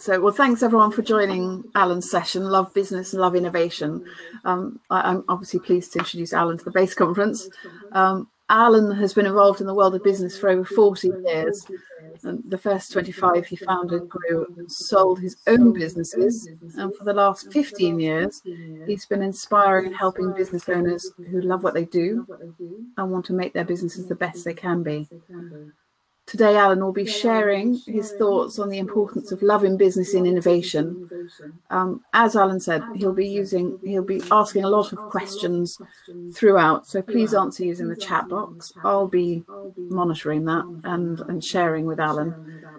Well, thanks everyone for joining Alan's session, Love Business and Love Innovation. I'm obviously pleased to introduce Alan to the BASE conference. Alan has been involved in the world of business for over 40 years. And the first 25 he founded, grew, and sold his own businesses. And for the last 15 years, he's been inspiring and helping business owners who love what they do and want to make their businesses the best they can be. Today, Alan will be sharing his thoughts on the importance of loving business in innovation. As Alan said, he'll be asking a lot of questions throughout, so please answer using the chat box. I'll be monitoring that and sharing with Alan.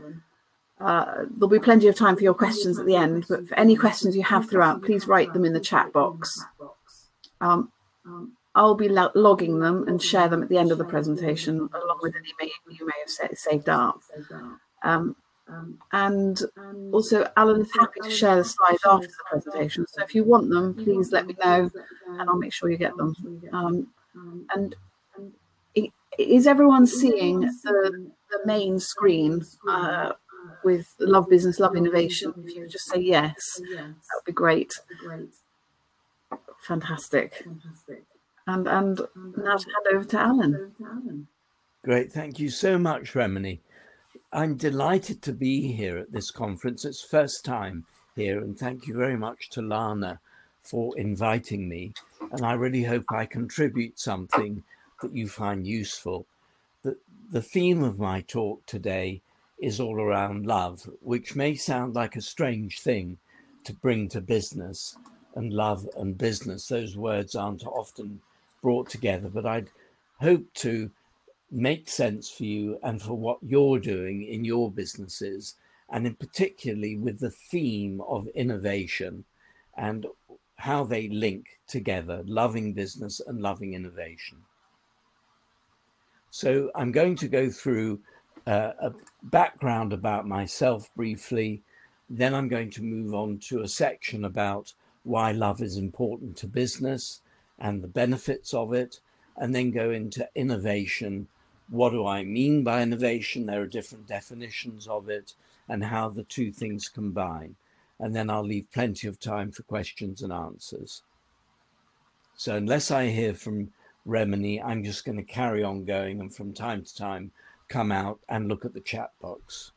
There'll be plenty of time for your questions at the end, but for any questions you have throughout, please write them in the chat box. I'll be logging them and share them at the end of the presentation, along with any you may have saved up. And also, Alan is happy to share the slides after the presentation. So if you want them, please let me know, and I'll make sure you get them. And is everyone seeing the main screen with Love Business, Love Innovation? If you could just say yes, that would be great. Fantastic. And now to hand over to Alan. Great, thank you so much, Remini. I'm delighted to be here at this conference. It's first time here, and thank you very much to Lana for inviting me. And I really hope I contribute something that you find useful. The theme of my talk today is all around love, which may sound like a strange thing to bring to business, and love and business. Those words aren't often brought together, but I'd hope to make sense for you and for what you're doing in your businesses, and in particularly with the theme of innovation and how they link together, loving business and loving innovation. So I'm going to go through a background about myself briefly, then I'm going to move on to a section about why love is important to business and the benefits of it, and then go into innovation. What do I mean by innovation? There are different definitions of it and how the two things combine. And then I'll leave plenty of time for questions and answers. So unless I hear from Remini, I'm just going to carry on going and from time to time come out and look at the chat box.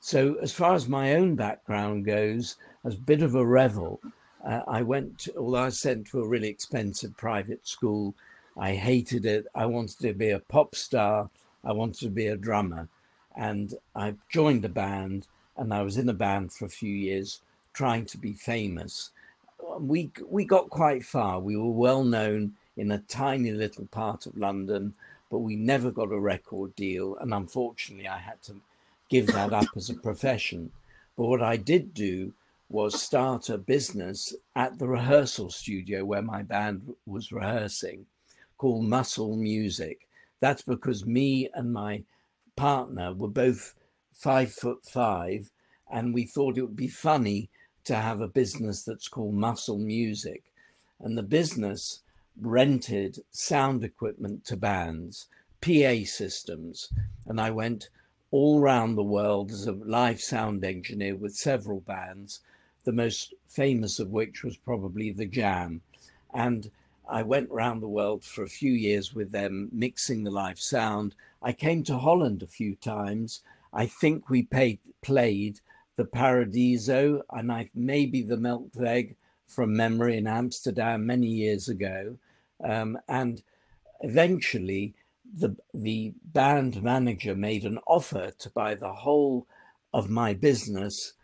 So as far as my own background goes, as a bit of a rebel, although I was sent to a really expensive private school, I hated it. I wanted to be a pop star. I wanted to be a drummer. And I joined a band, and I was in a band for a few years trying to be famous. We got quite far. We were well known in a tiny little part of London, but we never got a record deal. And unfortunately, I had to give that up as a profession. But what I did do was start a business at the rehearsal studio where my band was rehearsing, called Muscle Music. That's because me and my partner were both 5'5", and we thought it would be funny to have a business that's called Muscle Music. And the business rented sound equipment to bands, PA systems, and I went all around the world as a live sound engineer with several bands, the most famous of which was probably The Jam. And I went around the world for a few years with them, mixing the live sound. I came to Holland a few times. I think we played the Paradiso and maybe the Melkweg from memory in Amsterdam many years ago. And eventually the band manager made an offer to buy the whole of my business,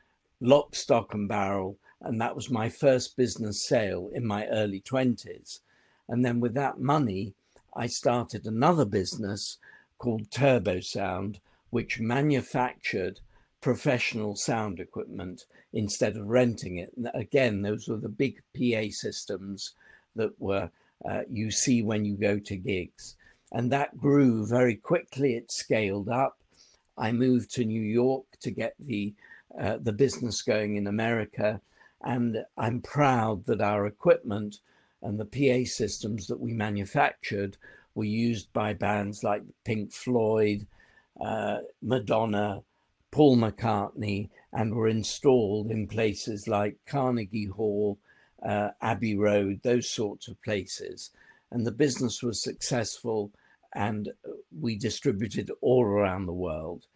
lock, stock and barrel. And that was my first business sale in my early 20s. And then with that money, I started another business called Turbo Sound, which manufactured professional sound equipment instead of renting it. And again, those were the big PA systems that were you see when you go to gigs. And that grew very quickly. It scaled up. I moved to New York to get the business going in America. And I'm proud that our equipment and the PA systems that we manufactured were used by bands like Pink Floyd, Madonna, Paul McCartney and were installed in places like Carnegie Hall, Abbey Road, those sorts of places. And the business was successful, and we distributed all around the world.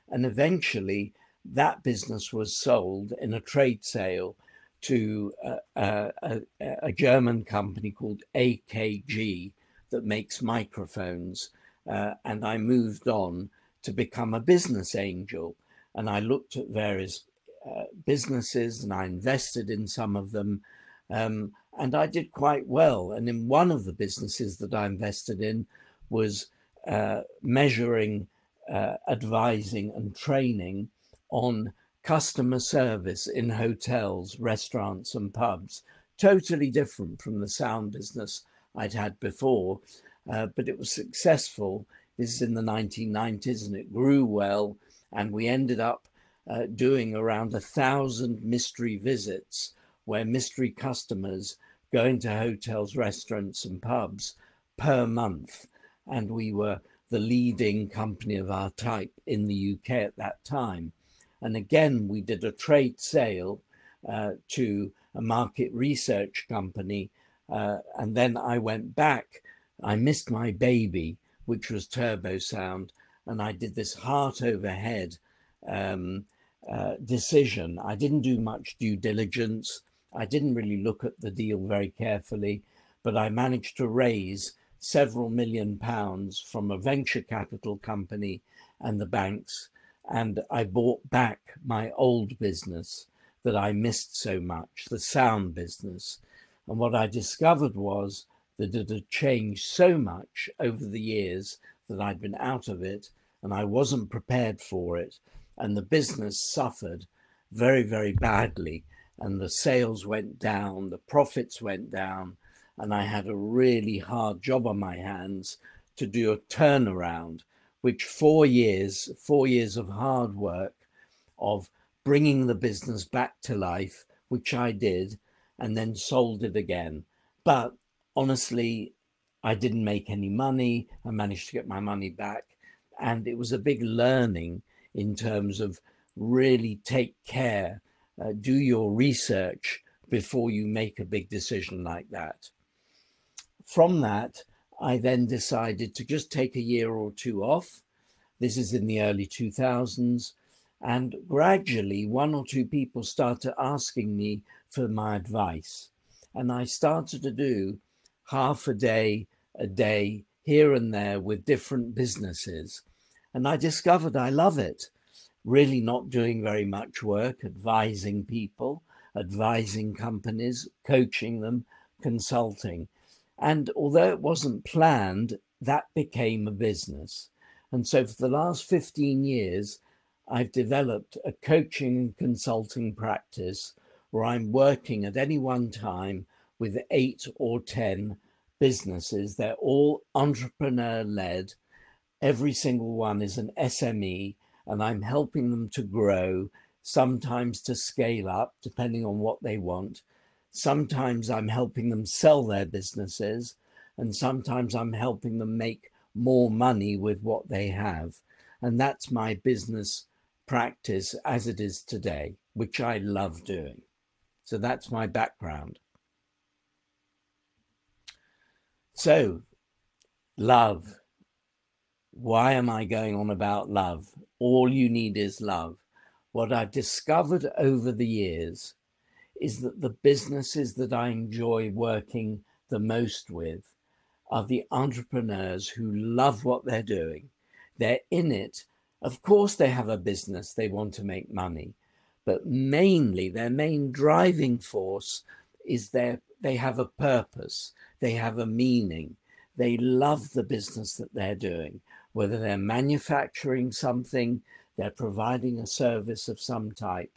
And eventually that business was sold in a trade sale to a German company called AKG that makes microphones. And I moved on to become a business angel. And I looked at various businesses and I invested in some of them. And I did quite well. And in one of the businesses that I invested in was measuring, advising and training on customer service in hotels, restaurants and pubs. Totally different from the sound business I'd had before, but it was successful. This is in the 1990s and it grew well. And we ended up doing around 1,000 mystery visits, where mystery customers go into hotels, restaurants and pubs per month. And we were the leading company of our type in the UK at that time. And again, we did a trade sale to a market research company. And then I went back. I missed my baby, which was turbo sound. And I did this heart overhead decision. I didn't do much due diligence. I didn't really look at the deal very carefully, but I managed to raise several £1 million from a venture capital company and the banks. And I bought back my old business that I missed so much, the sound business. And what I discovered was that it had changed so much over the years that I'd been out of it and I wasn't prepared for it. And the business suffered very, very badly. And the sales went down, the profits went down, and I had a really hard job on my hands to do a turnaround, which 4 years of hard work of bringing the business back to life, which I did, and then sold it again. But honestly, I didn't make any money. I managed to get my money back. And it was a big learning in terms of really take care, do your research before you make a big decision like that. From that, I then decided to just take a year or two off. This is in the early 2000s. And gradually, one or two people started asking me for my advice. And I started to do half a day, here and there with different businesses. And I discovered I love it. Really not doing very much work, advising people, advising companies, coaching them, consulting. And although it wasn't planned, that became a business. And so for the last 15 years, I've developed a coaching and consulting practice where I'm working at any one time with 8 or 10 businesses. They're all entrepreneur-led. Every single one is an SME, and I'm helping them to grow, sometimes to scale up, depending on what they want. Sometimes I'm helping them sell their businesses, and sometimes I'm helping them make more money with what they have. And that's my business practice as it is today, which I love doing. So that's my background. So, love. Why am I going on about love? All you need is love. What I've discovered over the years is that the businesses that I enjoy working the most with are the entrepreneurs who love what they're doing. They're in it. Of course, they have a business. They want to make money. But mainly, their main driving force is they have a purpose. They have a meaning. They love the business that they're doing. Whether they're manufacturing something, they're providing a service of some type,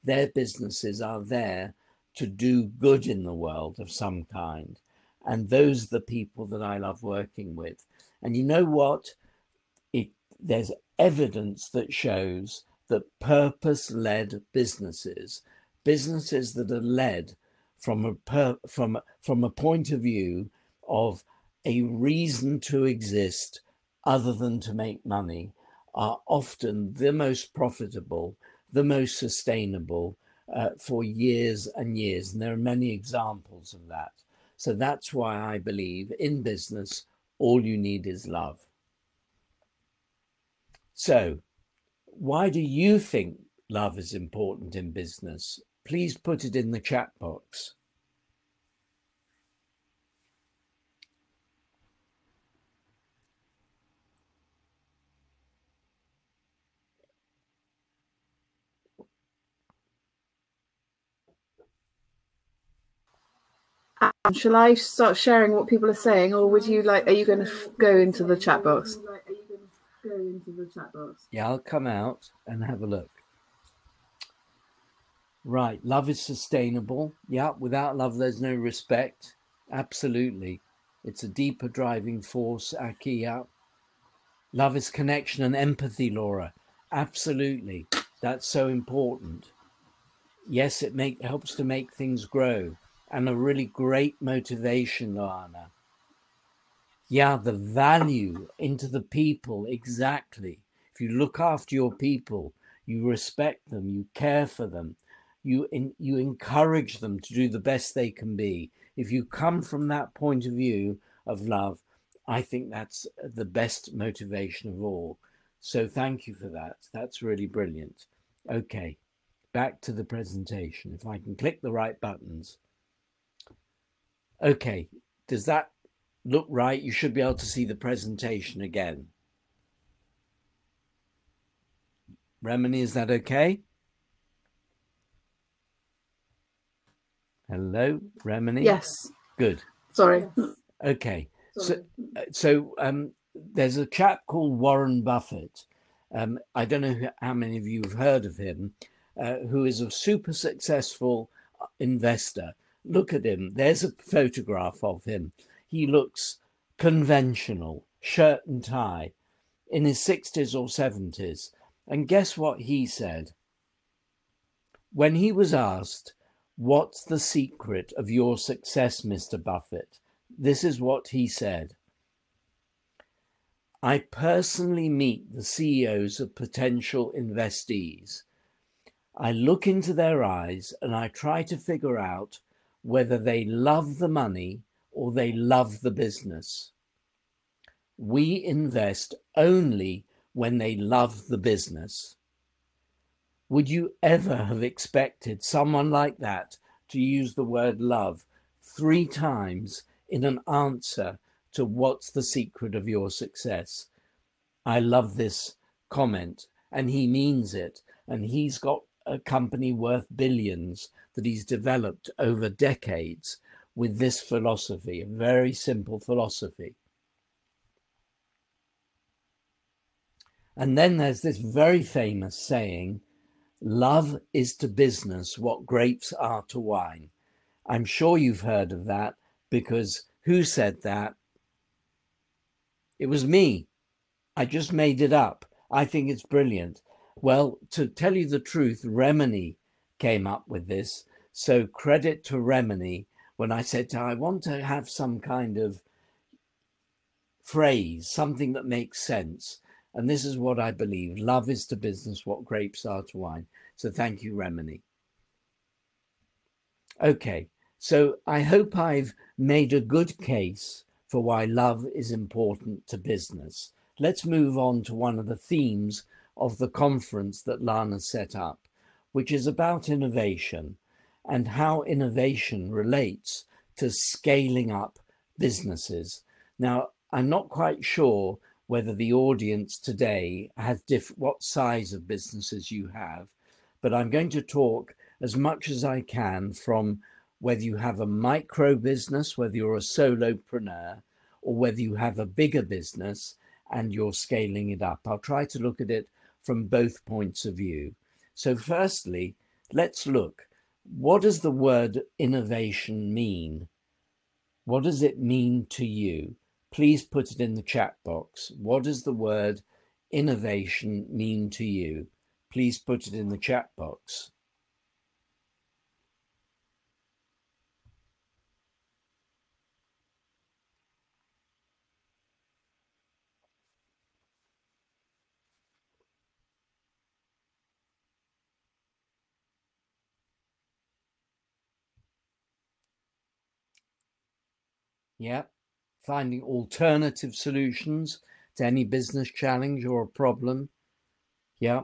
their businesses are there to do good in the world of some kind. And those are the people that I love working with. And you know what? There's evidence that shows that purpose-led businesses that are led from a point of view of a reason to exist other than to make money, are often the most profitable, the most sustainable for years and years. And there are many examples of that. So that's why I believe in business, all you need is love. So why do you think love is important in business? Please put it in the chat box. Shall I start sharing what people are saying, or would you like? Are you going to go into the chat box? Yeah, I'll come out and have a look. Right, love is sustainable. Yeah, without love, there's no respect. Absolutely. It's a deeper driving force, Aki. Yeah. Love is connection and empathy, Laura. Absolutely. That's so important. Yes, it helps to make things grow, and a really great motivation, Lana. Yeah, the value into the people, exactly. If you look after your people, you respect them, you care for them, you encourage them to do the best they can be. If you come from that point of view of love, I think that's the best motivation of all. So thank you for that. That's really brilliant. Okay, back to the presentation. If I can click the right buttons. Okay, does that look right? You should be able to see the presentation again. Remini, is that okay? Hello, Remini? Yes. Good. Sorry. Okay. So there's a chap called Warren Buffett. I don't know how many of you have heard of him, who is a super successful investor. Look at him. There's a photograph of him. He looks conventional, shirt and tie, in his 60s or 70s. And guess what he said? When he was asked, "What's the secret of your success, Mr. Buffett?" This is what he said. "I personally meet the CEOs of potential investees. I look into their eyes and I try to figure out whether they love the money or they love the business. We invest only when they love the business." Would you ever have expected someone like that to use the word love 3 times in an answer to what's the secret of your success? I love this comment, and he means it. And he's got a company worth billions that he's developed over decades with this philosophy, a very simple philosophy. And then there's this very famous saying, "Love is to business what grapes are to wine." I'm sure you've heard of that, because who said that? It was me. I just made it up. I think it's brilliant. Well, to tell you the truth, Remini came up with this. So credit to Remini when I said to her, I want to have some kind of phrase, something that makes sense. And this is what I believe. Love is to business what grapes are to wine. So thank you, Remini. Okay, so I hope I've made a good case for why love is important to business. Let's move on to one of the themes of the conference that Lana set up, which is about innovation and how innovation relates to scaling up businesses. Now, I'm not quite sure whether the audience today has what size of businesses you have, but I'm going to talk as much as I can from whether you have a micro business, whether you're a solopreneur, or whether you have a bigger business and you're scaling it up. I'll try to look at it from both points of view. So firstly, let's look. What does the word innovation mean? What does it mean to you? Please put it in the chat box. What does the word innovation mean to you? Please put it in the chat box. Yeah. Finding alternative solutions to any business challenge or a problem. Yeah.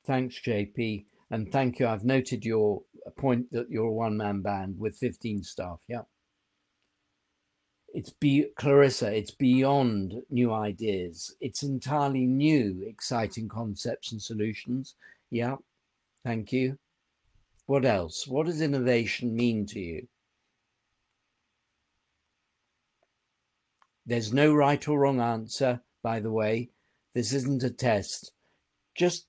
Thanks, JP. And thank you. I've noted your point that you're a one-man band with 15 staff. Yeah. Clarissa, it's beyond new ideas. It's entirely new, exciting concepts and solutions. Yeah. Thank you. What else? What does innovation mean to you? There's no right or wrong answer, by the way. This isn't a test. Just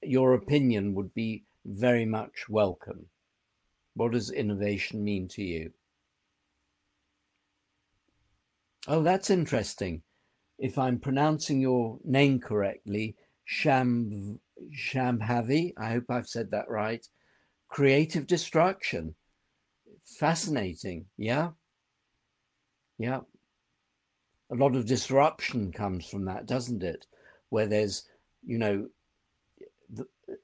your opinion would be very much welcome. What does innovation mean to you? Oh, that's interesting. If I'm pronouncing your name correctly, Shambhavi, I hope I've said that right. Creative destruction. Fascinating. Yeah. Yeah. A lot of disruption comes from that, doesn't it? Where there's, the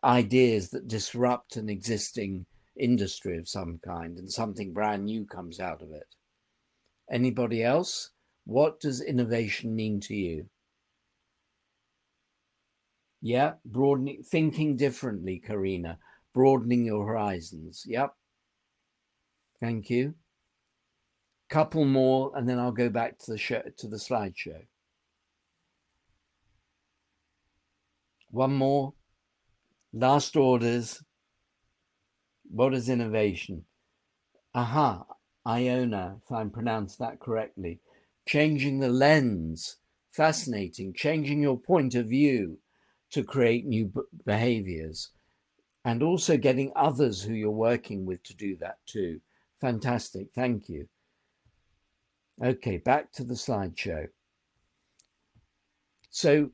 ideas that disrupt an existing industry of some kind and something brand new comes out of it. Anybody else? What does innovation mean to you? Yeah, broadening, thinking differently, Karina, broadening your horizons. Yep. Thank you. Couple more, and then I'll go back to the show, to the slideshow. One more. Last orders. What is innovation? Aha, Iona, if I'm pronounced that correctly. Changing the lens. Fascinating. Changing your point of view to create new behaviors. And also getting others who you're working with to do that too. Fantastic. Thank you. Okay, back to the slideshow. So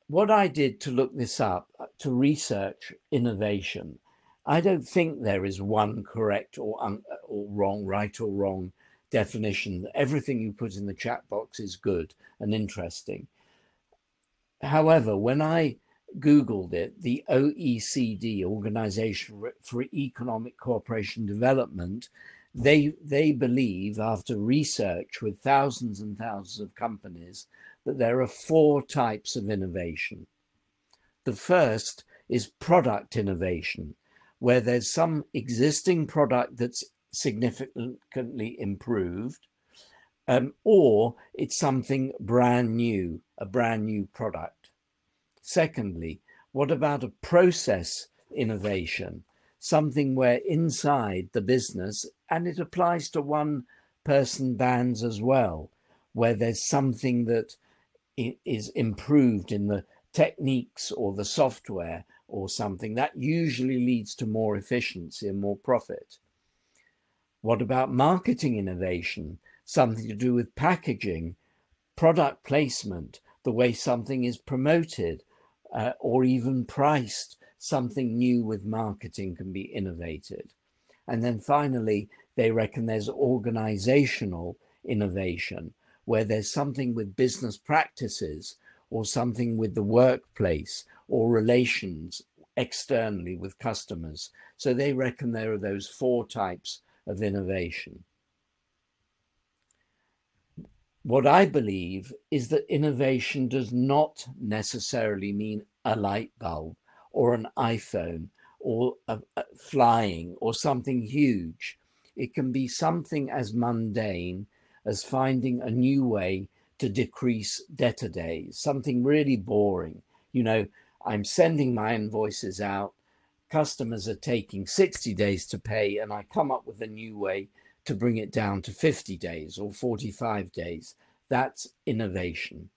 what I did to look this up, to research innovation, I don't think there is one correct or wrong, right or wrong definition. Everything you put in the chat box is good and interesting. However, when I Googled it, the OECD, Organization for Economic Cooperation and Development, they believe, after research with thousands and thousands of companies, that there are 4 types of innovation. The first is product innovation, where there's some existing product that's significantly improved, or it's something brand new, a brand new product. Secondly, what about a process innovation? Something where inside the business, and it applies to one-person bands as well, where there's something that is improved in the techniques or the software or something that usually leads to more efficiency and more profit. What about marketing innovation? Something to do with packaging, product placement, the way something is promoted, or even priced. Something new with marketing can be innovated. And then finally, they reckon there's organizational innovation, where there's something with business practices or something with the workplace or relations externally with customers. So they reckon there are those 4 types of innovation. What I believe is that innovation does not necessarily mean a light bulb or an iPhone or flying or something huge. It can be something as mundane as finding a new way to decrease debtor days, something really boring. I'm sending my invoices out, customers are taking 60 days to pay, and I come up with a new way to bring it down to 50 days or 45 days. That's innovation.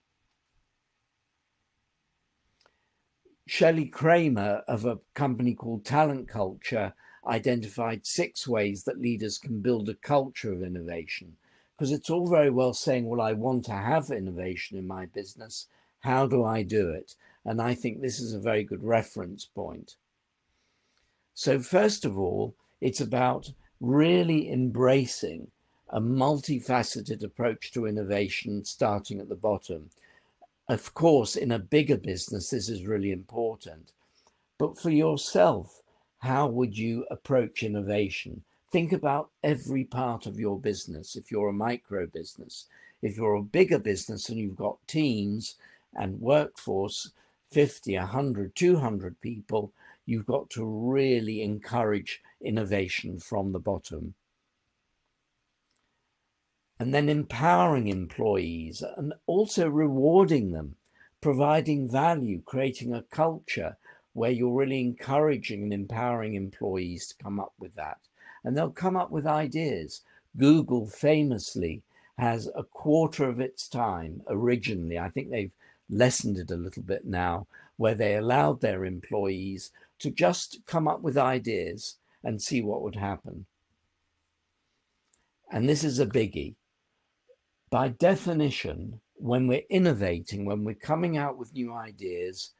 Shelley Kramer of a company called Talent Culture identified 6 ways that leaders can build a culture of innovation. Because it's all very well saying, well, I want to have innovation in my business. How do I do it? And I think this is a very good reference point. So first of all, it's about really embracing a multifaceted approach to innovation, starting at the bottom. Of course, in a bigger business, this is really important. But for yourself, how would you approach innovation? Think about every part of your business. If you're a micro business, if you're a bigger business and you've got teams and workforce, 50, 100, 200 people, you've got to really encourage innovation from the bottom. And then empowering employees and also rewarding them, providing value, creating a culture where you're really encouraging and empowering employees to come up with that. And they'll come up with ideas. Google famously has a quarter of its time originally, I think they've lessened it a little bit now, where they allowed their employees to just come up with ideas and see what would happen. And this is a biggie. By definition, when we're innovating, when we're coming out with new ideas,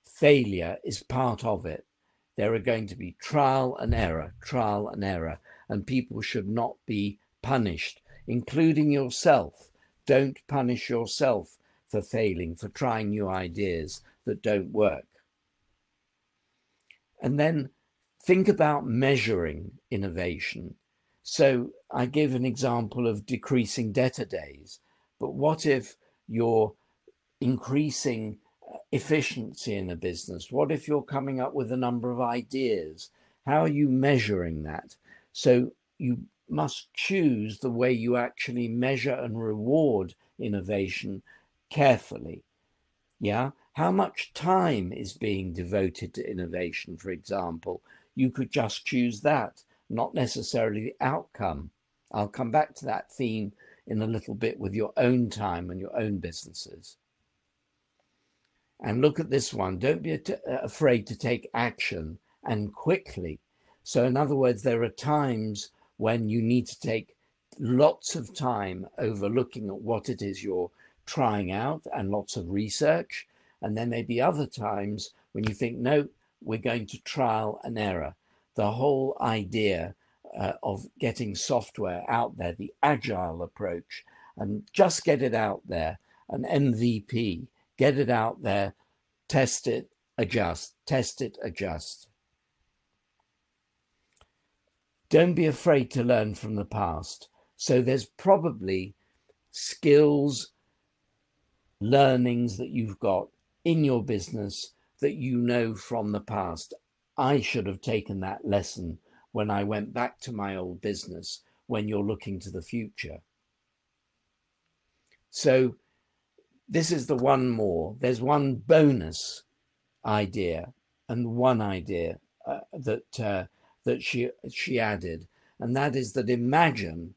failure is part of it. There are going to be trial and error, and people should not be punished, including yourself. Don't punish yourself for failing, for trying new ideas that don't work. And then think about measuring innovation. So I give an example of decreasing debtor days, but what if you're increasing efficiency in a business? What if you're coming up with a number of ideas? How are you measuring that? So you must choose the way you actually measure and reward innovation carefully. Yeah. How much time is being devoted to innovation, for example? You could just choose that, not necessarily the outcome. I'll come back to that theme in a little bit with your own time and your own businesses. And look at this one. Don't be afraid to take action, and quickly. So in other words, there are times when you need to take lots of time over looking at what it is you're trying out and lots of research. And then there may be other times when you think, no, we're going to trial and error. The whole idea of getting software out there, the agile approach, and just get it out there, an MVP, get it out there, test it, adjust, test it, adjust. Don't be afraid to learn from the past. So there's probably skills, learnings that you've got in your business that you know from the past. I should have taken that lesson when I went back to my old business, when you're looking to the future. So this is the one more. There's one bonus idea and one idea that she added, and that is that imagine,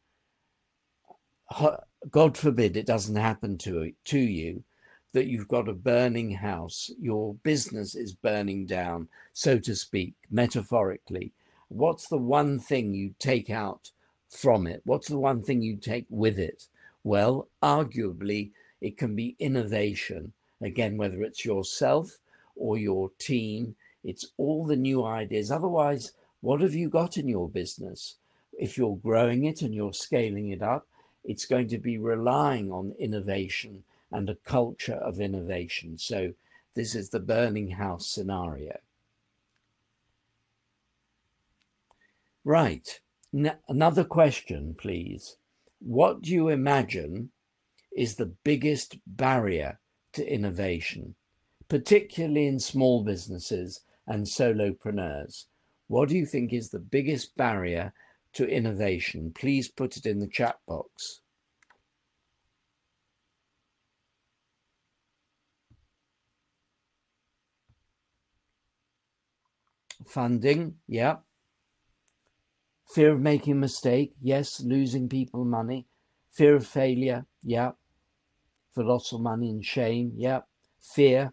God forbid it doesn't happen to you, that you've got a burning house, your business is burning down, so to speak, metaphorically. What's the one thing you take out from it? What's the one thing you take with it? Well, arguably, it can be innovation. Again, whether it's yourself or your team, it's all the new ideas. Otherwise, what have you got in your business? If you're growing it and you're scaling it up, it's going to be relying on innovation and a culture of innovation. So this is the burning house scenario. Right. Another question, please. What do you imagine is the biggest barrier to innovation, particularly in small businesses and solopreneurs? What do you think is the biggest barrier to innovation? Please put it in the chat box. Funding, yeah. Fear of making a mistake, yes. Losing people money. Fear of failure, yeah. For lots of money and shame, yeah. Fear,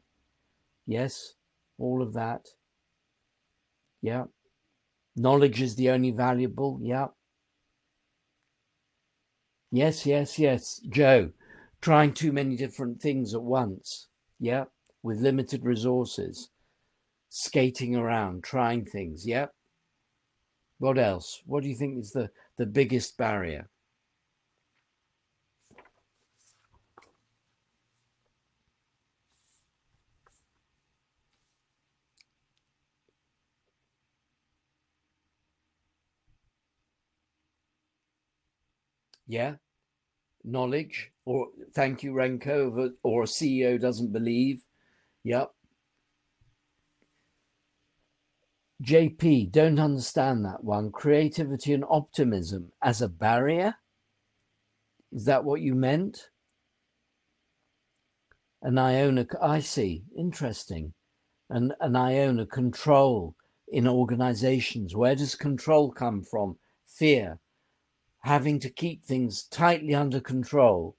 yes. All of that, yeah. Knowledge is the only valuable, yeah. Yes, yes, yes. Joe, trying too many different things at once, yeah. With limited resources. Skating around, trying things, yeah. What else? What do you think is the biggest barrier? Yeah. Knowledge, or thank you, Renko, or a CEO doesn't believe. Yep. JP, don't understand that one. Creativity and optimism as a barrier? Is that what you meant? And Iona, I see. Interesting. And Iona, control in organizations. Where does control come from? Fear. Having to keep things tightly under control.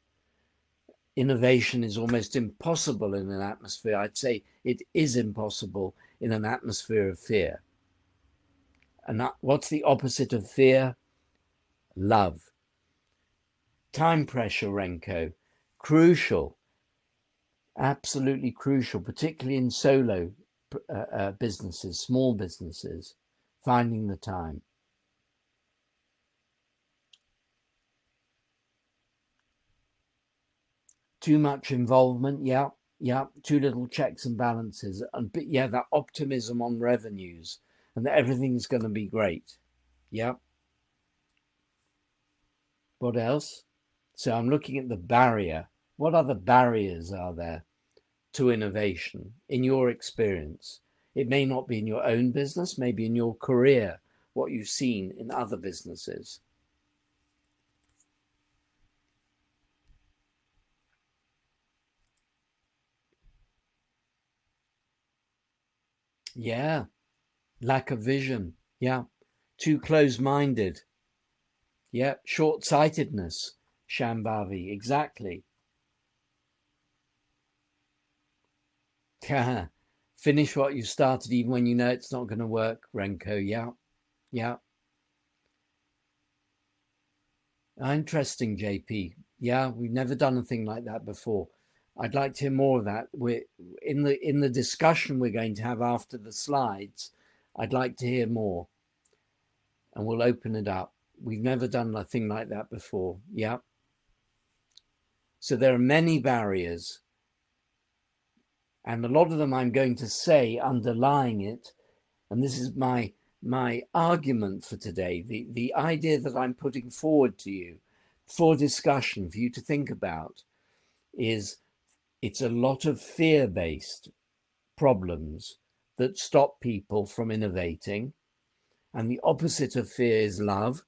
Innovation is almost impossible in an atmosphere. I'd say it is impossible in an atmosphere of fear. And what's the opposite of fear? Love. Time pressure, Renko. Crucial. Absolutely crucial, particularly in solo businesses, small businesses, finding the time. Too much involvement, yeah. Too little checks and balances, and yeah, that optimism on revenues and that everything's going to be great. Yeah. What else? So I'm looking at the barrier. What other barriers are there to innovation in your experience? It may not be in your own business, maybe in your career, what you've seen in other businesses. Yeah. Lack of vision. Yeah. Too close-minded. Yeah. Short-sightedness. Shambhavi. Exactly. Finish what you started even when you know it's not going to work, Renko. Yeah. Yeah. Interesting, JP. Yeah, we've never done a thing like that before. I'd like to hear more of that. We're in the discussion we're going to have after the slides. I'd like to hear more, and we'll open it up. We've never done a thing like that before. Yeah. So there are many barriers, and a lot of them I'm going to say underlying it, and this is my argument for today, the idea that I'm putting forward to you for discussion, for you to think about, is it's a lot of fear-based problems that stop people from innovating. And the opposite of fear is love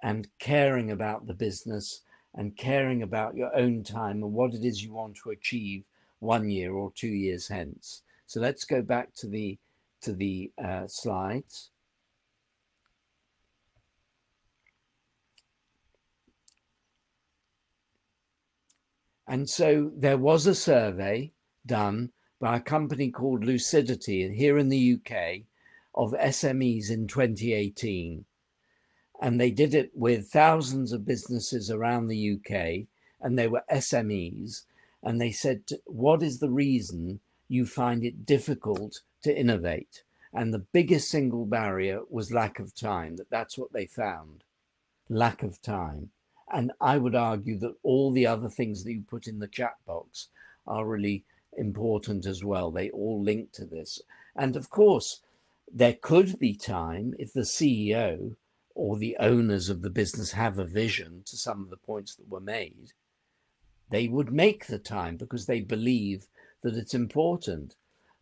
and caring about the business and caring about your own time and what it is you want to achieve 1 year or 2 years hence. So let's go back to the slides. And so there was a survey done by a company called Lucidity here in the UK of SMEs in 2018. And they did it with thousands of businesses around the UK, and they were SMEs. And they said, what is the reason you find it difficult to innovate? And the biggest single barrier was lack of time. That's what they found, lack of time. And I would argue that all the other things that you put in the chat box are really important as well. They all link to this. And of course, there could be time if the CEO or the owners of the business have a vision to some of the points that were made. They would make the time because they believe that it's important.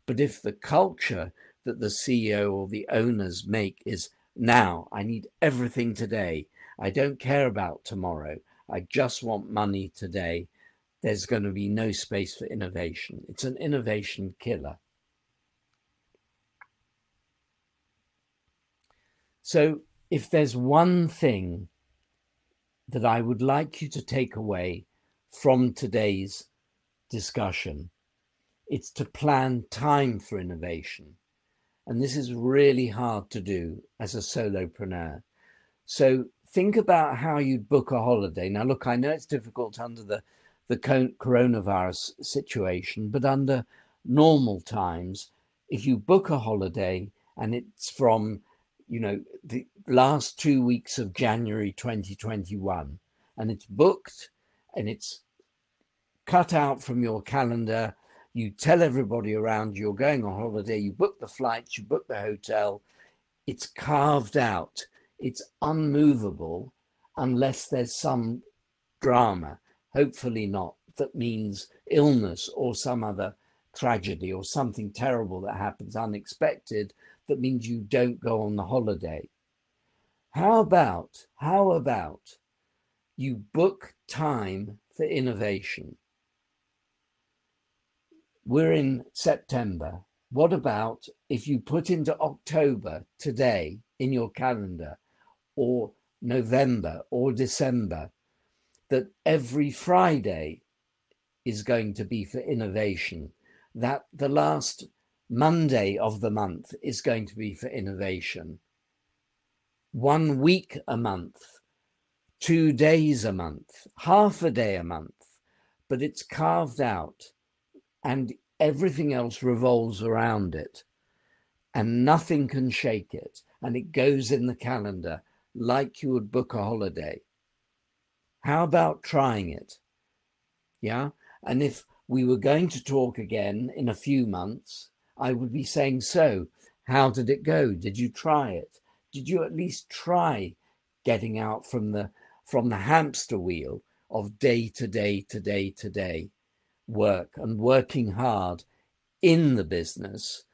But if the culture that the CEO or the owners make is, now I need everything today, I don't care about tomorrow, I just want money today, there's going to be no space for innovation. It's an innovation killer. So if there's one thing that I would like you to take away from today's discussion, it's to plan time for innovation. And this is really hard to do as a solopreneur. So think about how you'd book a holiday. Now, look, I know it's difficult under the coronavirus situation, but under normal times, if you book a holiday and it's from, the last 2 weeks of January 2021, and it's booked and it's cut out from your calendar, you tell everybody around you're going on holiday, you book the flights, you book the hotel, it's carved out. It's unmovable unless there's some drama, hopefully not, that means illness or some other tragedy or something terrible that happens unexpected, that means you don't go on the holiday. How about you book time for innovation? We're in September. What about if you put into October today in your calendar, or November or December, that every Friday is going to be for innovation, that the last Monday of the month is going to be for innovation, 1 week a month, 2 days a month, half a day a month, but it's carved out and everything else revolves around it and nothing can shake it, and it goes in the calendar like you would book a holiday. How about trying it? Yeah. And if we were going to talk again in a few months, I would be saying, so how did it go? Did you try it? Did you at least try getting out from the hamster wheel of day to day to day to day work and working hard in the business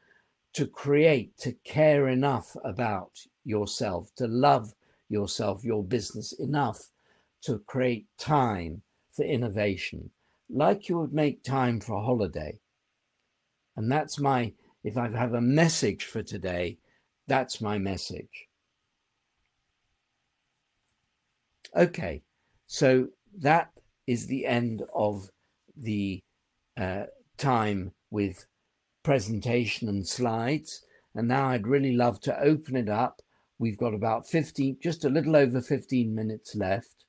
to create, to care enough about yourself, to love yourself, your business enough to create time for innovation, like you would make time for a holiday? And that's my, if I have a message for today, that's my message. Okay, so that is the end of the time with presentation and slides. And now I'd really love to open it up. We've got about 15, just a little over 15 minutes left.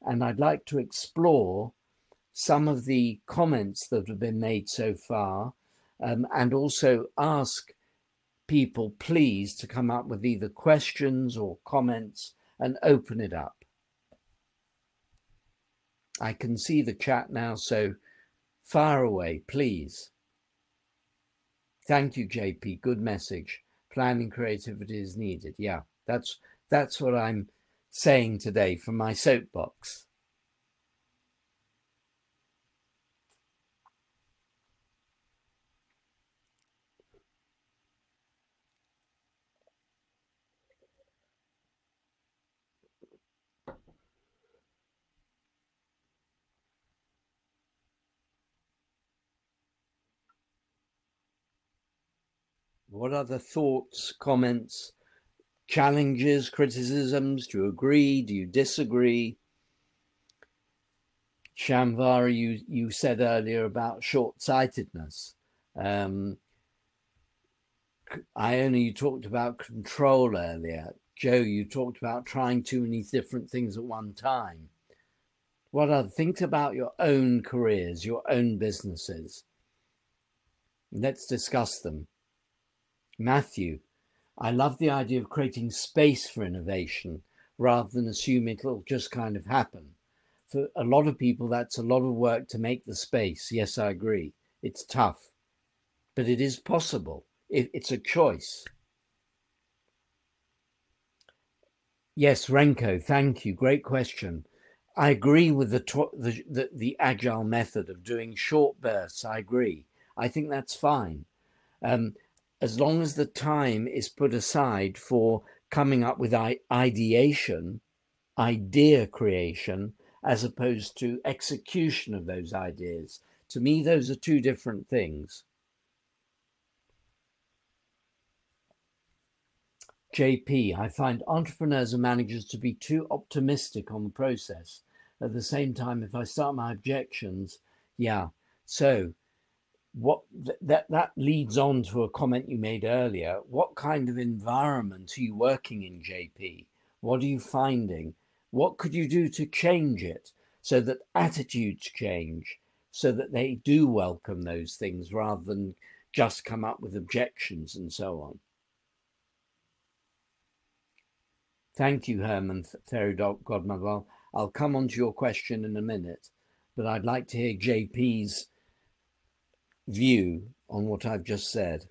And I'd like to explore some of the comments that have been made so far, and also ask people, please, to come up with either questions or comments and open it up. I can see the chat now, so fire away, please. Thank you, JP. Good message. Planning creativity is needed. Yeah, that's what I'm saying today from my soapbox. What other thoughts, comments, challenges, criticisms? Do you agree? Do you disagree? Shamvari, you said earlier about short-sightedness. Iona, you talked about control earlier. Joe, you talked about trying too many different things at one time. What other? Think about your own careers, your own businesses. Let's discuss them. Matthew, I love the idea of creating space for innovation rather than assuming it'll just kind of happen. For a lot of people, that's a lot of work to make the space. Yes, I agree. It's tough, but it is possible. It's a choice. Yes, Renko, thank you. Great question. I agree with the agile method of doing short bursts. I agree. I think that's fine. As long as the time is put aside for coming up with ideation, idea creation, as opposed to execution of those ideas. To me, those are two different things. JP, I find entrepreneurs and managers to be too optimistic on the process. At the same time, if I start my objections, yeah. So what that leads on to a comment you made earlier. What kind of environment are you working in, JP? What are you finding? What could you do to change it so that attitudes change, so that they do welcome those things rather than just come up with objections and so on? Thank you, Herman, Fairy Godmother. I'll come on to your question in a minute, but I'd like to hear JP's view on what I've just said.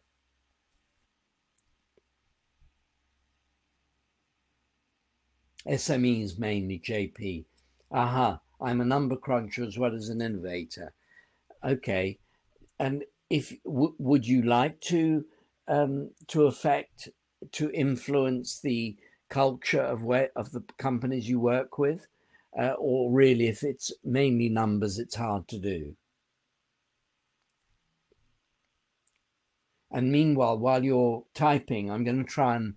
SMEs mainly, JP. Aha, I'm a number cruncher as well as an innovator. Okay. And if would you like to affect, to influence the culture of the companies you work with, or really, if it's mainly numbers, it's hard to do? And meanwhile, while you're typing, I'm going to try and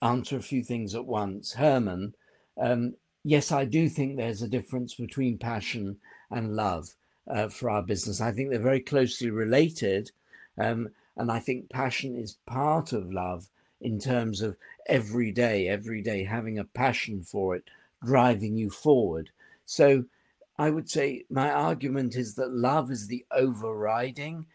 answer a few things at once. Herman, um, yes, I do think there's a difference between passion and love for our business. I think they're very closely related. And I think passion is part of love in terms of every day having a passion for it, driving you forward. So I would say my argument is that love is the overarching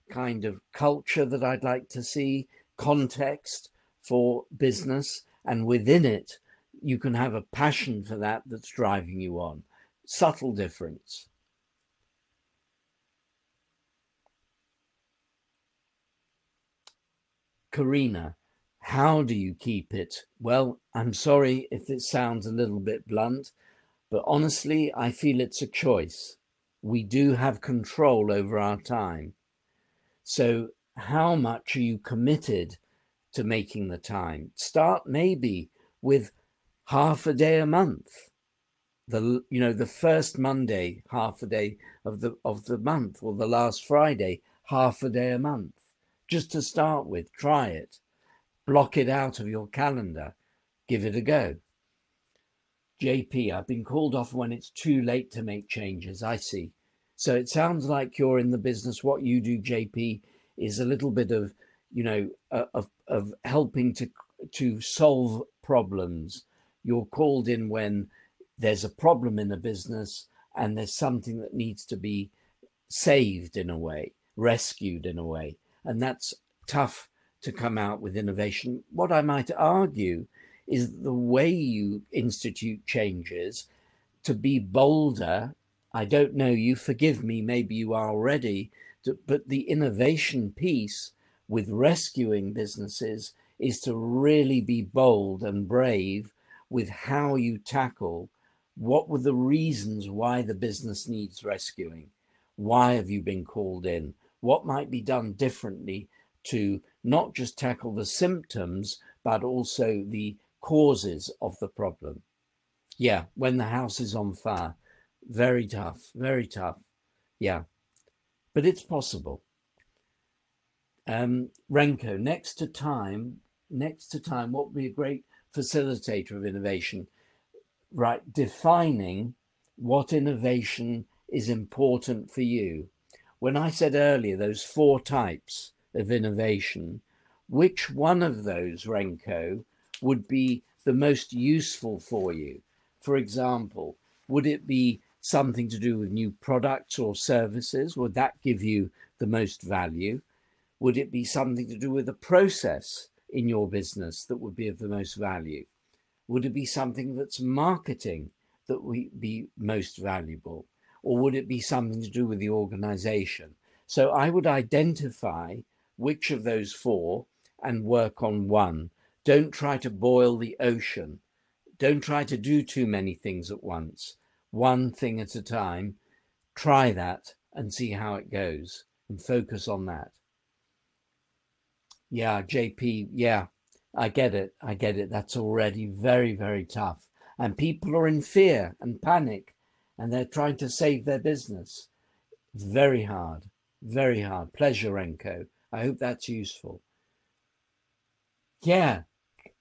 kind of culture that I'd like to see, context for business, and within it you can have a passion for that that's driving you on. Subtle difference. Karina, how do you keep it? Well, I'm sorry if it sounds a little bit blunt, but honestly, I feel it's a choice. We do have control over our time. So how much are you committed to making the time? Start maybe with half a day a month. The first Monday, half a day of the month, or the last Friday, half a day a month. Just to start with, try it. Block it out of your calendar. Give it a go. JP, I've been called off when it's too late to make changes. I see. So it sounds like you're in the business. What you do, JP, is a little bit of, of helping to solve problems. You're called in when there's a problem in a business and there's something that needs to be saved in a way, rescued in a way. And that's tough to come out with innovation. What I might argue is the way you institute changes to be bolder. I don't know, you forgive me, maybe you are already, but the innovation piece with rescuing businesses is to really be bold and brave with how you tackle what were the reasons why the business needs rescuing. Why have you been called in? What might be done differently to not just tackle the symptoms, but also the causes of the problem? Yeah, when the house is on fire. Very tough, very tough. Yeah, but it's possible. Renko, next to time, what would be a great facilitator of innovation? Right, defining what innovation is important for you. When I said earlier, those 4 types of innovation, which one of those, Renko, would be the most useful for you? For example, would it be something to do with new products or services? Would that give you the most value? Would it be something to do with a process in your business that would be of the most value? Would it be something that's marketing that would be most valuable? Or would it be something to do with the organization? So I would identify which of those 4 and work on one. Don't try to boil the ocean. Don't try to do too many things at once. One thing at a time. Try that and see how it goes and focus on that. Yeah, JP, yeah, I get it. I get it. That's already very, very tough. And people are in fear and panic and they're trying to save their business. Very hard, very hard. Pleasure, Renko. I hope that's useful. Yeah,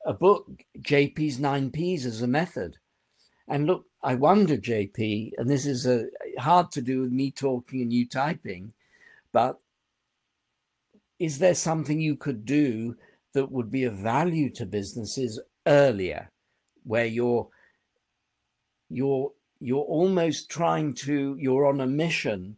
a book, JP's 9 Ps as a method. And look, I wonder, JP, and this is hard to do with me talking and you typing, but is there something you could do that would be of value to businesses earlier, where you're almost you're on a mission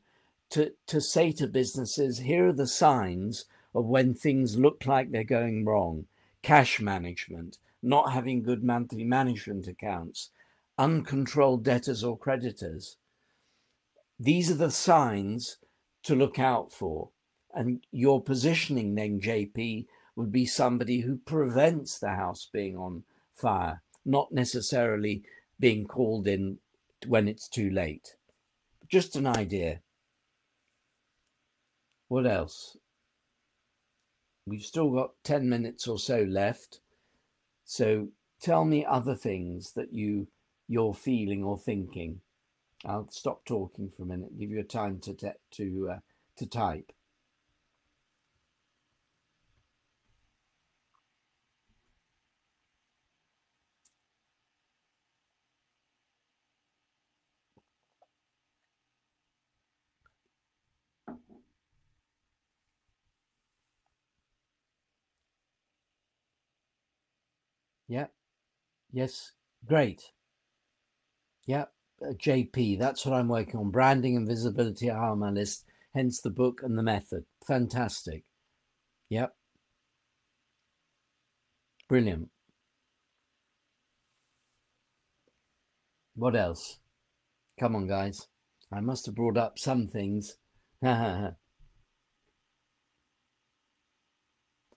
to say to businesses, here are the signs of when things look like they're going wrong: cash management, not having good monthly management accounts, uncontrolled debtors or creditors. These are the signs to look out for. And your positioning then, JP, would be somebody who prevents the house being on fire, not necessarily being called in when it's too late. Just an idea. What else? We've still got 10 minutes or so left. So tell me other things that you're feeling or thinking. I'll stop talking for a minute, give you a time to type. Yeah. Yes. Great. Yeah. JP, that's what I'm working on. Branding and visibility are on my list, hence the book and the method. Fantastic. Yep. Brilliant. What else? Come on, guys. I must have brought up some things.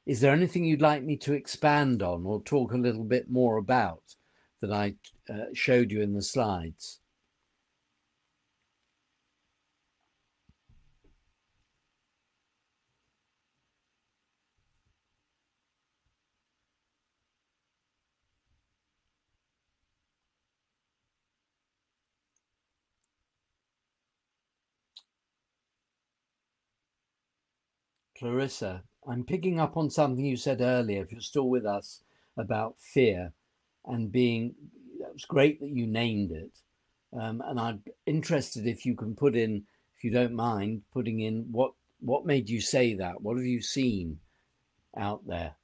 Is there anything you'd like me to expand on or talk a little bit more about that I showed you in the slides? Clarissa, I'm picking up on something you said earlier, if you're still with us, about fear and being, that was great that you named it. And I'm interested if you can put in, if you don't mind, putting in what made you say that? What have you seen out there?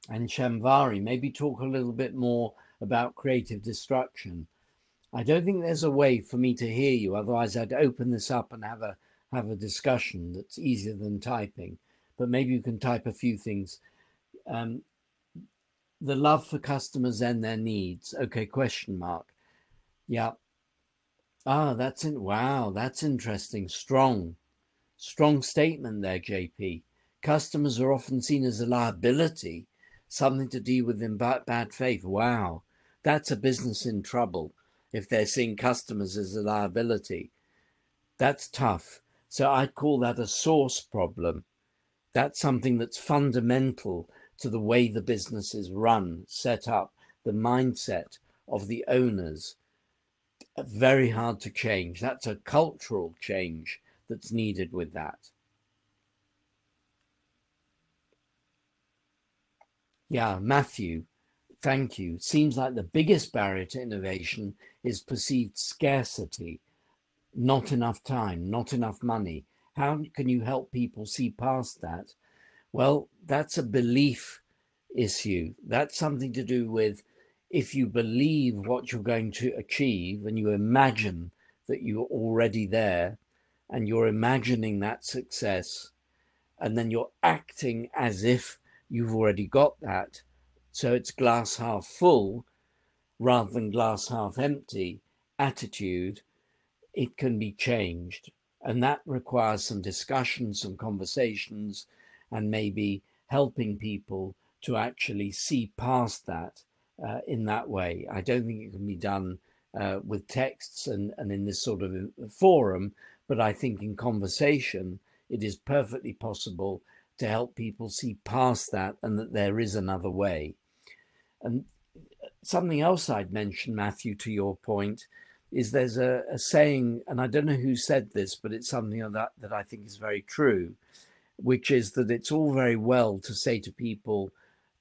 And Shamvari, maybe talk a little bit more about creative destruction. I don't think there's a way for me to hear you, otherwise I'd open this up and have a discussion that's easier than typing. But maybe you can type a few things. The love for customers and their needs. Okay, question mark. Yeah. Ah, wow, that's interesting. Strong statement there, JP. Customers are often seen as a liability, something to deal with in bad faith. Wow, that's a business in trouble if they're seeing customers as a liability. That's tough. So I'd call that a source problem. That's something that's fundamental to the way the business is run, set up, the mindset of the owners. Very hard to change. That's a cultural change that's needed with that. Yeah, Matthew, thank you. Seems like the biggest barrier to innovation is perceived scarcity, not enough time, not enough money. How can you help people see past that? Well, that's a belief issue. That's something to do with if you believe what you're going to achieve and you imagine that you're already there and you're imagining that success and then you're acting as if you've already got that. So it's glass half full rather than glass half empty attitude. It can be changed. And that requires some discussion, some conversations, and maybe helping people to actually see past that in that way. I don't think it can be done with texts and in this sort of forum, but I think in conversation, it is perfectly possible to help people see past that and that there is another way. And something else I'd mention, Matthew, to your point, is there's a saying, and I don't know who said this, but it's something that I think is very true, which is that it's all very well to say to people,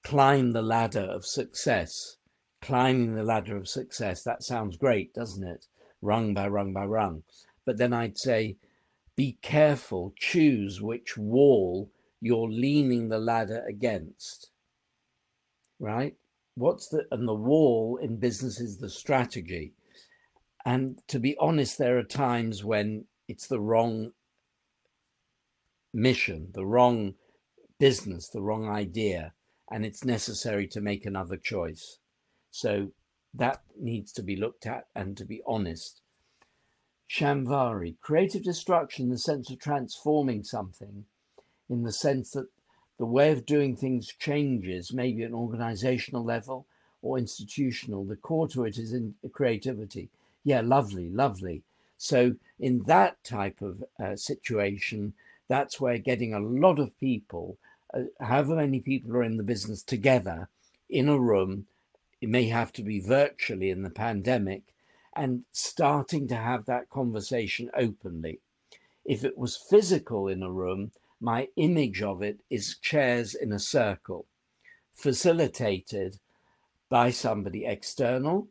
climb the ladder of success. Climbing the ladder of success, that sounds great, doesn't it? Rung by rung by rung. But then I'd say, be careful, choose which wall you're leaning the ladder against, right? And the wall in business is the strategy. And to be honest, there are times when it's the wrong mission, the wrong business, the wrong idea, and it's necessary to make another choice. So that needs to be looked at and to be honest. Shamvari, creative destruction in the sense of transforming something, in the sense that the way of doing things changes, maybe at an organizational level or institutional. The core to it is in creativity. Yeah, lovely, lovely. So in that type of situation, that's where getting a lot of people, however many people are in the business together in a room, it may have to be virtually in the pandemic, and starting to have that conversation openly. If it was physical in a room, my image of it is chairs in a circle, facilitated by somebody external,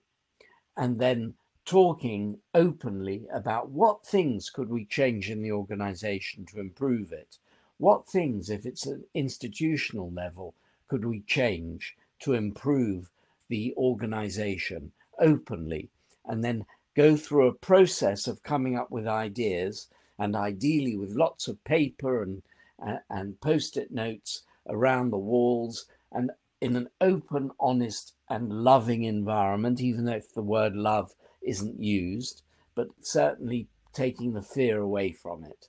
and then talking openly about what things could we change in the organization to improve it. What things, if it's an institutional level, could we change to improve the organization openly, and then go through a process of coming up with ideas, and ideally with lots of paper and post-it notes around the walls, and in an open, honest and loving environment, even if the word love isn't used, but certainly taking the fear away from it.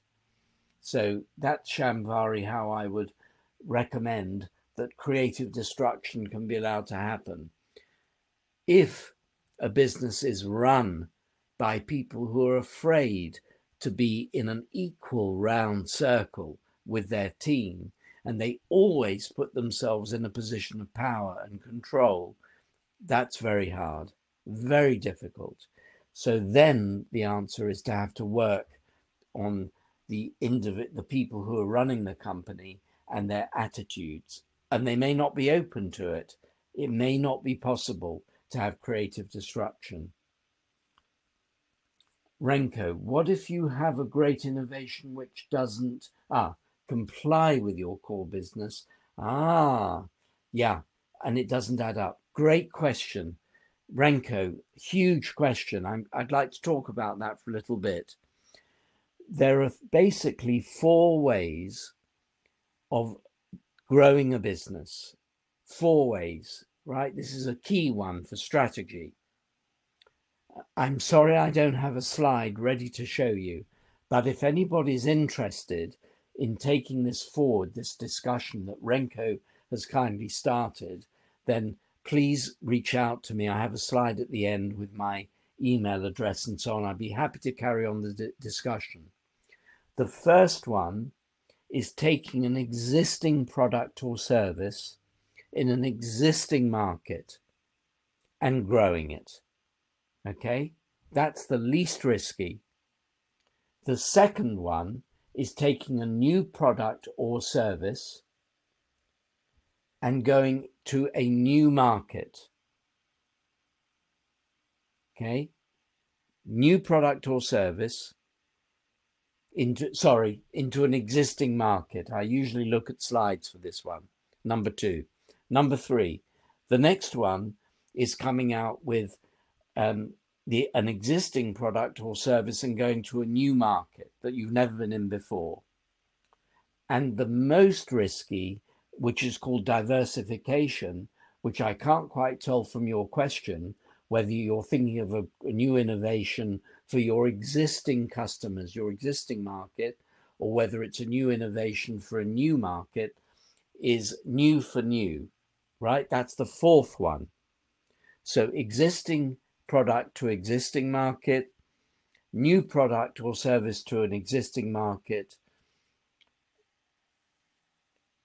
So that's, Shambhavi, how I would recommend that creative destruction can be allowed to happen. If a business is run by people who are afraid to be in an equal round circle with their team, and they always put themselves in a position of power and control, that's very hard, very difficult. So then the answer is to have to work on the people who are running the company and their attitudes, and they may not be open to it. It may not be possible to have creative destruction. Renko, what if you have a great innovation which doesn't comply with your core business? Yeah, and it doesn't add up. Great question, Renko, huge question. I'd like to talk about that for a little bit. There are basically 4 ways of growing a business. 4 ways, right? This is a key one for strategy. I'm sorry I don't have a slide ready to show you, but if anybody's interested in taking this forward, this discussion that Renko has kindly started, then please reach out to me. I have a slide at the end with my email address and so on. I'd be happy to carry on the discussion. The first one is taking an existing product or service in an existing market and growing it. Okay, that's the least risky. The second one is taking a new product or service and going to a new market. Okay, new product or service into an existing market. I usually look at slides for this one. Number 2. Number 3, the next one is coming out with an existing product or service and going to a new market that you've never been in before. And the most risky, which is called diversification, which I can't quite tell from your question, whether you're thinking of a new innovation for your existing customers, your existing market, or whether it's a new innovation for a new market, is new for new, right? That's the 4th one. So existing product to existing market, new product or service to an existing market,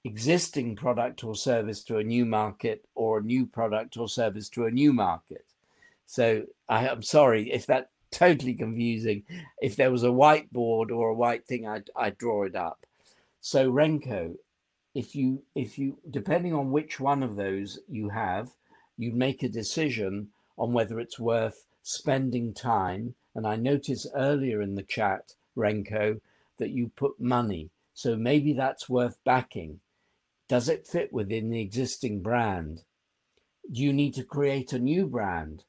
existing product or service to a new market, or a new product or service to a new market. So I'm sorry if that's totally confusing. If there was a whiteboard or a white thing, I'd draw it up. So Renko, if you depending on which one of those you have, you'd make a decision on whether it's worth spending time. And I noticed earlier in the chat, Renko, that you put money. So maybe that's worth backing. Does it fit within the existing brand? Do you need to create a new brand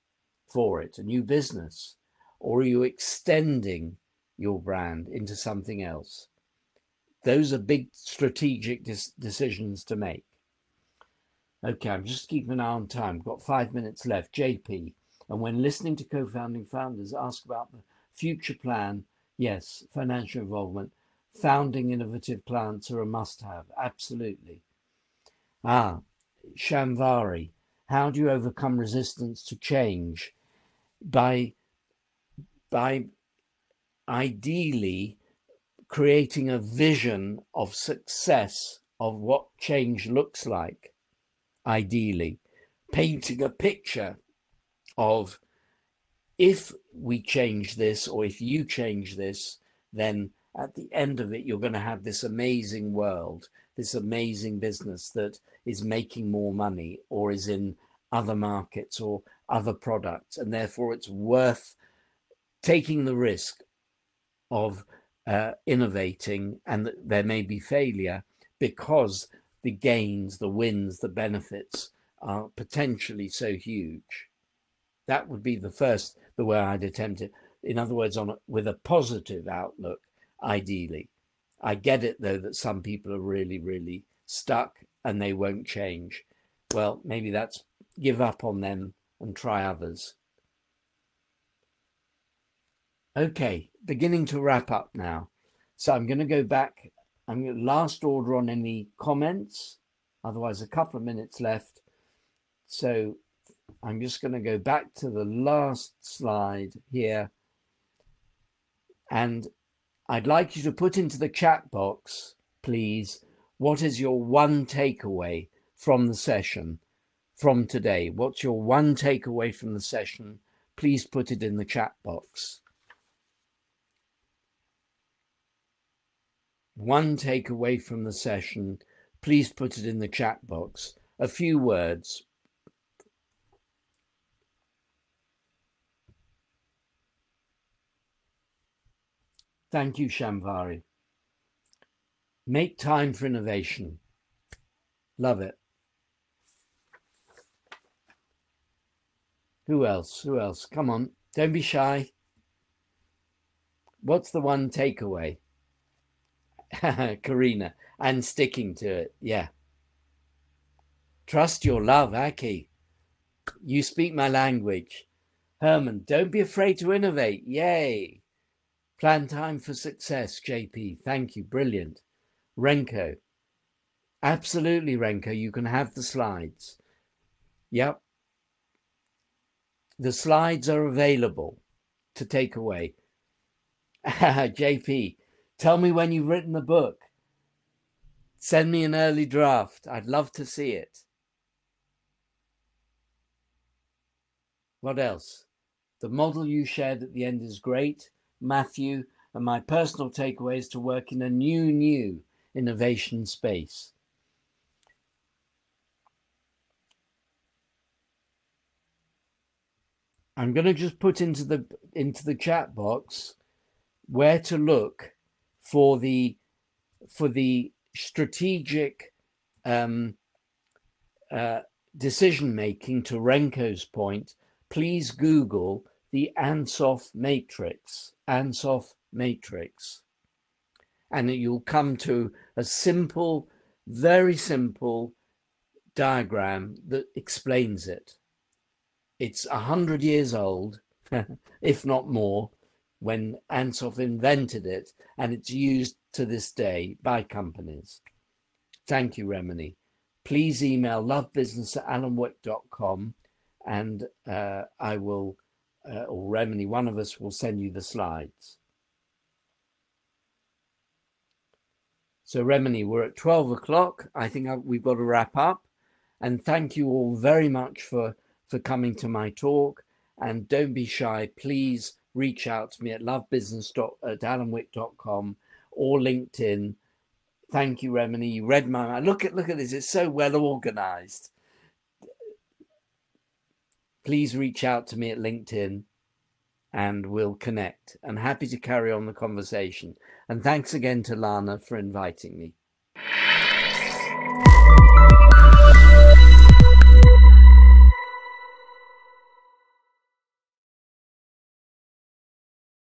for it, a new business? Or are you extending your brand into something else? Those are big strategic decisions to make. Okay, I'm just keeping an eye on time. We've got 5 minutes left. JP, and when listening to co-founding founders, ask about the future plan. Yes, financial involvement. Founding innovative plants are a must-have. Absolutely. Shambhavi, How do you overcome resistance to change? By ideally creating a vision of success of what change looks like, ideally painting a picture of, if we change this, or if you change this, then at the end of it, you're going to have this amazing world, this amazing business that is making more money or is in other markets or other products. And therefore it's worth taking the risk of innovating, and that there may be failure, because the gains, the wins, the benefits are potentially so huge. That would be the way I'd attempt it. In other words, with a positive outlook, ideally. I get it, though, that some people are really, really stuck and they won't change. Well, maybe that's give up on them and try others. Okay, beginning to wrap up now. So I'm going to go back. I'm going to last order on any comments. Otherwise, a couple of minutes left. So I'm just going to go back to the last slide here. And I'd like you to put into the chat box, please, what is your one takeaway from the session from today? What's your one takeaway from the session? Please put it in the chat box. One takeaway from the session, please put it in the chat box. A few words. Thank you, Shamvari. Make time for innovation. Love it. Who else? Who else? Come on, don't be shy. What's the one takeaway? Karina, and sticking to it. Yeah. Trust your love, Aki. You speak my language. Herman, don't be afraid to innovate. Yay. Plan time for success, JP. Thank you. Brilliant. Renko. Absolutely, Renko. You can have the slides. Yep. The slides are available to take away. JP, tell me when you've written the book. Send me an early draft. I'd love to see it. What else? The model you shared at the end is great, Matthew, and my personal takeaway is to work in a new innovation space. I'm going to just put into the chat box where to look for the strategic decision making. To Renko's point, please Google the Ansoff matrix, and you'll come to a simple, very simple diagram that explains it. It's 100 years old, if not more, when Ansoff invented it, and it's used to this day by companies. Thank you, Remini. Please email lovebusiness@alanwick.com, and I will, or Remini, one of us will send you the slides. So Remini, we're at 12 o'clock. I think we've got to wrap up. And thank you all very much for coming to my talk. And don't be shy. Please reach out to me at lovebusiness@alanwick.com or LinkedIn. Thank you, Remini. You read my mind. Look at this. It's so well organized. Please reach out to me at LinkedIn and we'll connect. I'm happy to carry on the conversation. And thanks again to Lana for inviting me.